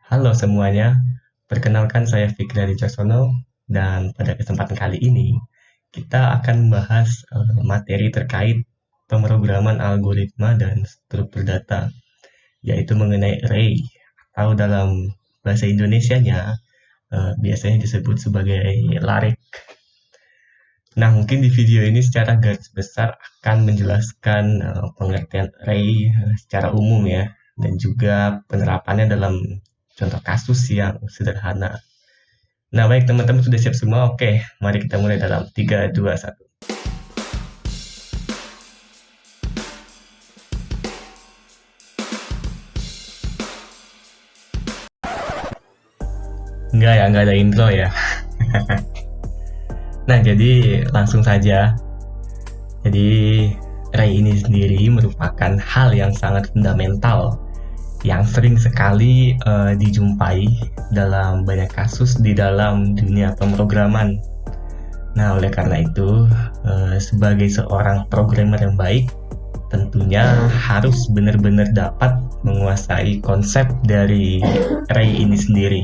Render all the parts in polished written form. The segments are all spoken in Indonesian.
Halo semuanya, perkenalkan saya Fikri Hadi Caksono dan pada kesempatan kali ini kita akan membahas materi terkait pemrograman algoritma dan struktur data, yaitu mengenai array atau dalam bahasa Indonesianya biasanya disebut sebagai larik. Nah, mungkin di video ini secara garis besar akan menjelaskan pengertian array secara umum ya, dan juga penerapannya dalam contoh kasus yang sederhana. Nah, baik teman-teman sudah siap semua? Oke, mari kita mulai dalam 3, 2, 1. Enggak ya, enggak ada intro ya. Nah, jadi langsung saja. Jadi, array ini sendiri merupakan hal yang sangat fundamental yang sering sekali dijumpai dalam banyak kasus di dalam dunia pemrograman. Nah, oleh karena itu, sebagai seorang programmer yang baik, tentunya harus benar-benar dapat menguasai konsep dari array ini sendiri.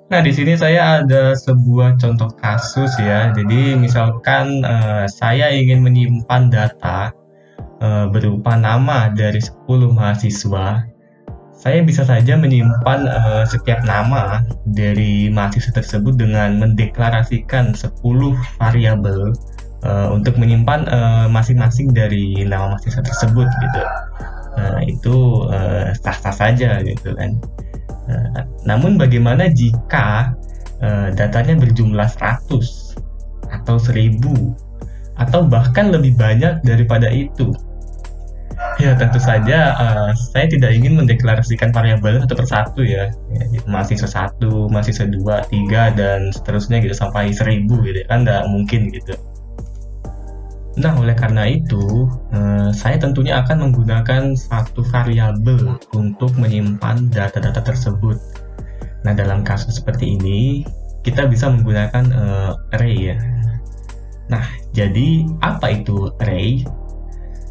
Nah, di sini saya ada sebuah contoh kasus ya. Jadi, misalkan saya ingin menyimpan data berupa nama dari 10 mahasiswa. Saya bisa saja menyimpan setiap nama dari mahasiswa tersebut dengan mendeklarasikan 10 variabel untuk menyimpan masing-masing dari nama mahasiswa tersebut gitu. Itu sah-sah saja gitu kan. Namun bagaimana jika datanya berjumlah 100 atau 1000 atau bahkan lebih banyak daripada itu? Ya, tentu saja saya tidak ingin mendeklarasikan variabel satu persatu ya. Mahasiswa satu, mahasiswa dua, tiga, dan seterusnya gitu sampai 1000 gitu kan nggak mungkin gitu. Nah, oleh karena itu, saya tentunya akan menggunakan satu variabel untuk menyimpan data-data tersebut. Nah, dalam kasus seperti ini, kita bisa menggunakan array ya. Nah, jadi apa itu array?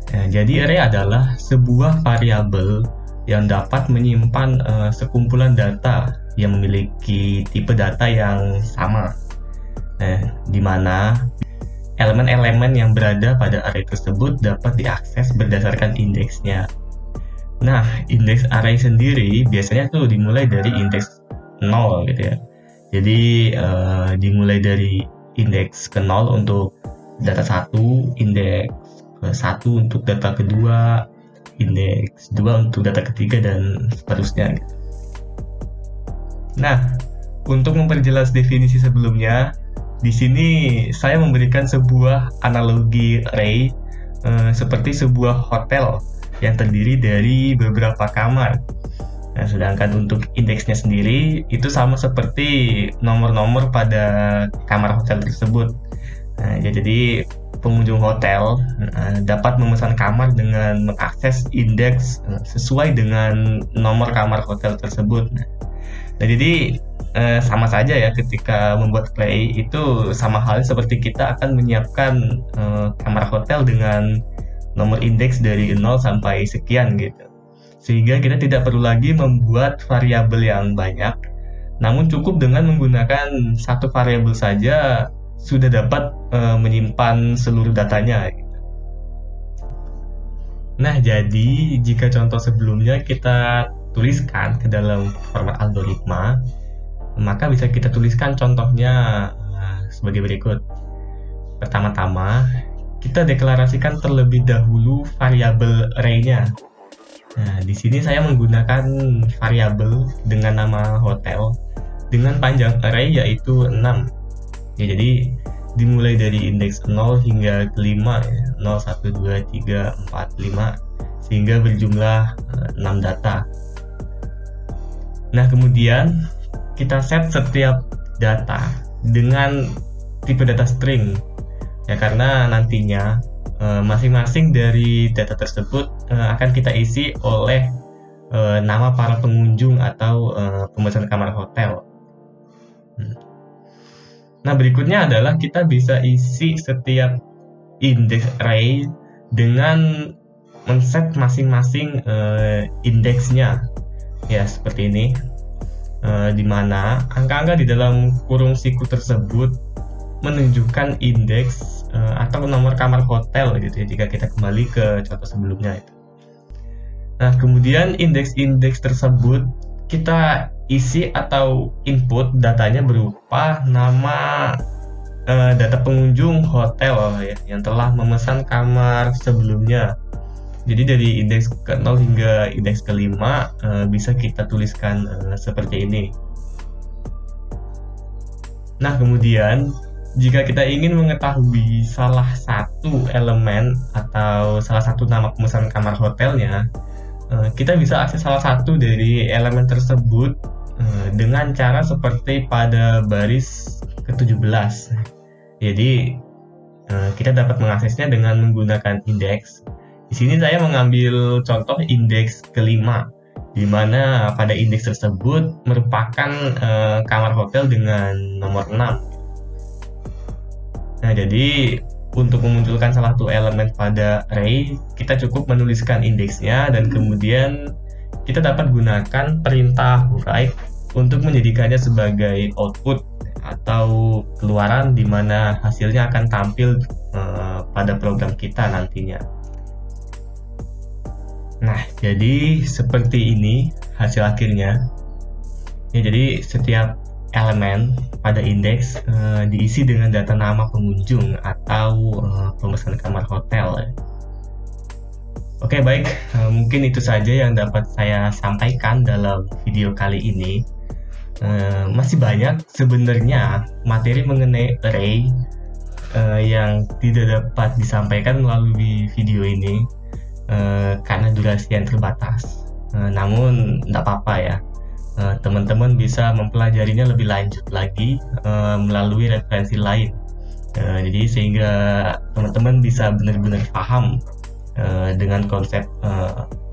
Nah, jadi array adalah sebuah variabel yang dapat menyimpan sekumpulan data yang memiliki tipe data yang sama. Di mana elemen-elemen yang berada pada array tersebut dapat diakses berdasarkan indeksnya. Nah, indeks array sendiri biasanya tuh dimulai dari indeks 0 gitu ya. Jadi dimulai dari indeks ke 0 untuk data 1, indeks ke 1 untuk data kedua, indeks 2 untuk data ketiga, dan seterusnya. Nah, untuk memperjelas definisi sebelumnya, di sini saya memberikan sebuah analogi array seperti sebuah hotel yang terdiri dari beberapa kamar. Nah, sedangkan untuk indeksnya sendiri itu sama seperti nomor-nomor pada kamar hotel tersebut. Nah, jadi pengunjung hotel dapat memesan kamar dengan mengakses indeks sesuai dengan nomor kamar hotel tersebut. Nah, jadi sama saja ya ketika membuat play itu sama halnya seperti kita akan menyiapkan kamar hotel dengan nomor indeks dari 0 sampai sekian gitu. Sehingga kita tidak perlu lagi membuat variabel yang banyak, namun cukup dengan menggunakan satu variabel saja sudah dapat menyimpan seluruh datanya. Nah, jadi jika contoh sebelumnya kita tuliskan ke dalam format algoritma, maka bisa kita tuliskan contohnya sebagai berikut. Pertama-tama, kita deklarasikan terlebih dahulu variabel array-nya. Nah, di sini saya menggunakan variabel dengan nama hotel dengan panjang array yaitu 6. Ya, jadi dimulai dari indeks 0 hingga ke 5 ya. 0, 1, 2, 3, 4, 5 sehingga berjumlah 6 data. Nah, kemudian kita set setiap data dengan tipe data string ya, karena nantinya masing-masing dari data tersebut akan kita isi oleh nama para pengunjung atau pemesan kamar hotel. Nah, berikutnya adalah kita bisa isi setiap indeks array dengan men-set masing-masing indeksnya. Ya, seperti ini. Di mana angka-angka di dalam kurung siku tersebut menunjukkan indeks atau nomor kamar hotel gitu ya, jika kita kembali ke contoh sebelumnya itu. Nah, kemudian indeks-indeks tersebut kita isi atau input datanya berupa nama data pengunjung hotel ya, yang telah memesan kamar sebelumnya. Jadi dari indeks ke-0 hingga indeks ke-5 bisa kita tuliskan seperti ini. Nah, kemudian jika kita ingin mengetahui salah satu elemen atau salah satu nama pemesan kamar hotelnya, kita bisa akses salah satu dari elemen tersebut dengan cara seperti pada baris ke-17. Jadi kita dapat mengaksesnya dengan menggunakan indeks. Di sini saya mengambil contoh indeks ke-5, di mana pada indeks tersebut merupakan kamar hotel dengan nomor 6. Nah, jadi untuk memunculkan salah satu elemen pada array, kita cukup menuliskan indeksnya dan kemudian kita dapat gunakan perintah write untuk menjadikannya sebagai output atau keluaran di mana hasilnya akan tampil pada program kita nantinya. Nah, jadi seperti ini hasil akhirnya. Ya, jadi setiap elemen pada indeks diisi dengan data nama pengunjung atau pemesan kamar hotel. Oke, baik. Mungkin itu saja yang dapat saya sampaikan dalam video kali ini. Masih banyak sebenarnya materi mengenai array yang tidak dapat disampaikan melalui video ini karena durasi yang terbatas. Namun tidak apa-apa ya, teman-teman bisa mempelajarinya lebih lanjut lagi melalui referensi lain. Jadi sehingga teman-teman bisa benar-benar paham dengan konsep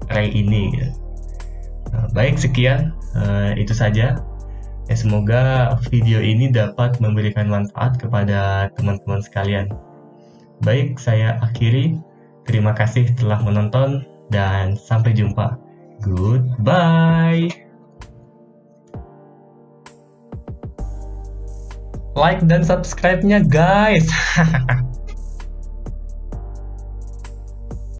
array ini. Baik, sekian itu saja. Ya, semoga video ini dapat memberikan manfaat kepada teman-teman sekalian. Baik, saya akhiri. Terima kasih telah menonton dan sampai jumpa. Goodbye. Like dan subscribe-nya guys.